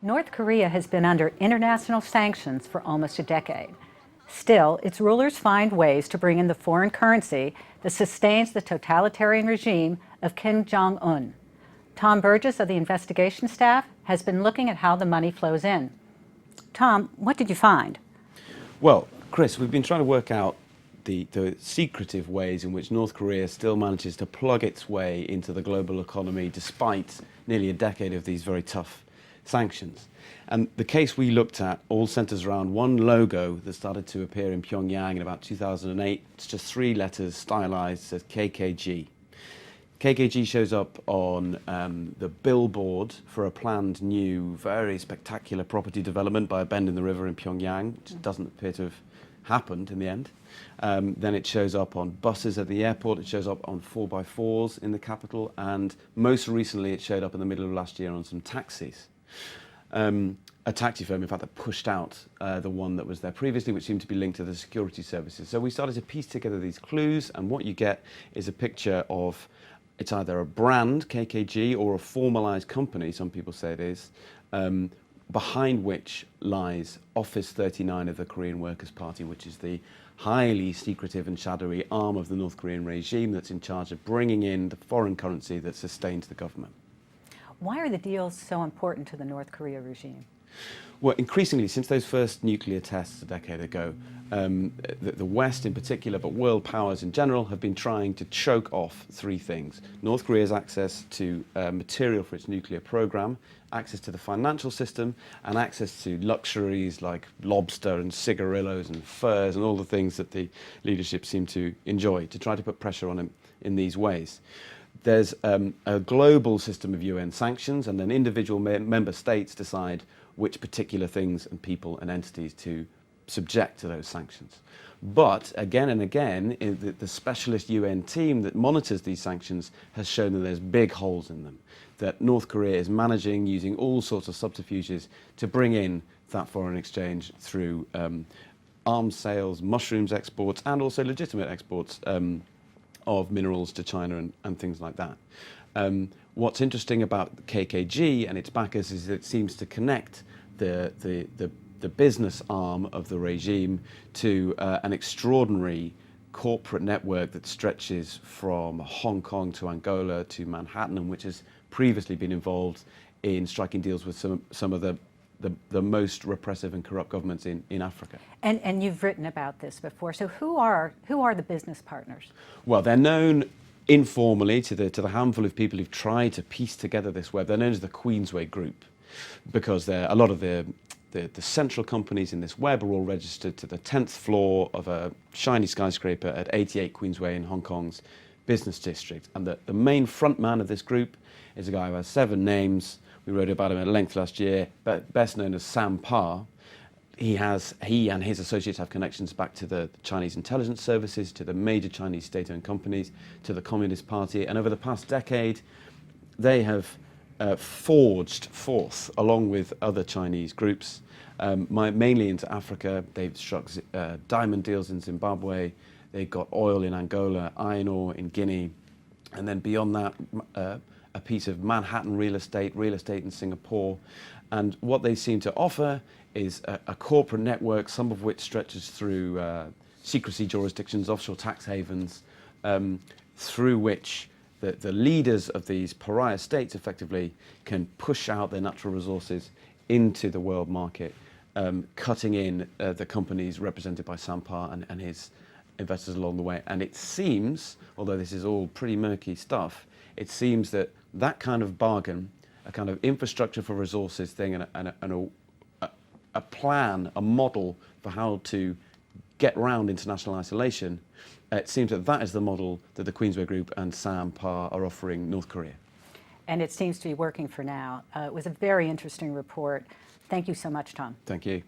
North Korea has been under international sanctions for almost a decade. Still, its rulers find ways to bring in the foreign currency that sustains the totalitarian regime of Kim Jong-un. Tom Burgis of the investigation staff has been looking at how the money flows in. Tom, what did you find? Well, Chris, we've been trying to work out the secretive ways in which North Korea still manages to plug its way into the global economy despite nearly a decade of these very tough sanctions. And the case we looked at all centers around one logo that started to appear in Pyongyang in about 2008. It's just 3 letters stylized, it says KKG. KKG shows up on the billboard for a planned new, very spectacular property development by a bend in the river in Pyongyang, which doesn't appear to have happened in the end. Then it shows up on buses at the airport, it shows up on 4x4s in the capital, and most recently it showed up in the middle of last year on some taxis. A taxi firm, in fact, that pushed out the one that was there previously, which seemed to be linked to the security services. So we started to piece together these clues, and what you get is a picture of, it's either a brand, KKG, or a formalized company, some people say it is, behind which lies Office 39 of the Korean Workers' Party, which is the highly secretive and shadowy arm of the North Korean regime that's in charge of bringing in the foreign currency that sustains the government. Why are the deals so important to the North Korea regime? Well, increasingly, since those first nuclear tests a decade ago, the West in particular, but world powers in general, have been trying to choke off 3 things. North Korea's access to material for its nuclear program, access to the financial system, and access to luxuries like lobster and cigarillos and furs and all the things that the leadership seem to enjoy, to try to put pressure on them in these ways. There's a global system of UN sanctions, and then individual member states decide which particular things and people and entities to subject to those sanctions. But again and again, the specialist UN team that monitors these sanctions has shown that there's big holes in them, that North Korea is managing, using all sorts of subterfuges to bring in that foreign exchange through arms sales, mushrooms exports, and also legitimate exports of minerals to China and things like that. What's interesting about KKG and its backers is that it seems to connect the business arm of the regime to an extraordinary corporate network that stretches from Hong Kong to Angola to Manhattan, and which has previously been involved in striking deals with some of the most repressive and corrupt governments in Africa. And you've written about this before. So who are the business partners? Well, they're known informally to the handful of people who've tried to piece together this web. They're known as the Queensway Group, because a lot of the central companies in this web are all registered to the 10th floor of a shiny skyscraper at 88 Queensway in Hong Kong's business district. And the main front man of this group is a guy who has 7 names. We wrote about him at length last year, but best known as Sam Parr. He and his associates have connections back to the Chinese intelligence services, to the major Chinese state-owned companies, to the Communist Party, and over the past decade, they have forged forth, along with other Chinese groups, mainly into Africa. They've struck diamond deals in Zimbabwe, they've got oil in Angola, iron ore in Guinea, and then beyond that, a piece of Manhattan real estate in Singapore. And what they seem to offer is a corporate network, some of which stretches through secrecy jurisdictions, offshore tax havens, through which the leaders of these pariah states effectively can push out their natural resources into the world market, cutting in the companies represented by Sam Parr and his investors along the way. And it seems, although this is all pretty murky stuff, it seems that that kind of bargain, a kind of infrastructure for resources thing, and a plan, a model for how to get around international isolation, it seems that that is the model that the Queensway Group and Sam Parr are offering North Korea. And it seems to be working for now. It was a very interesting report. Thank you so much, Tom. Thank you.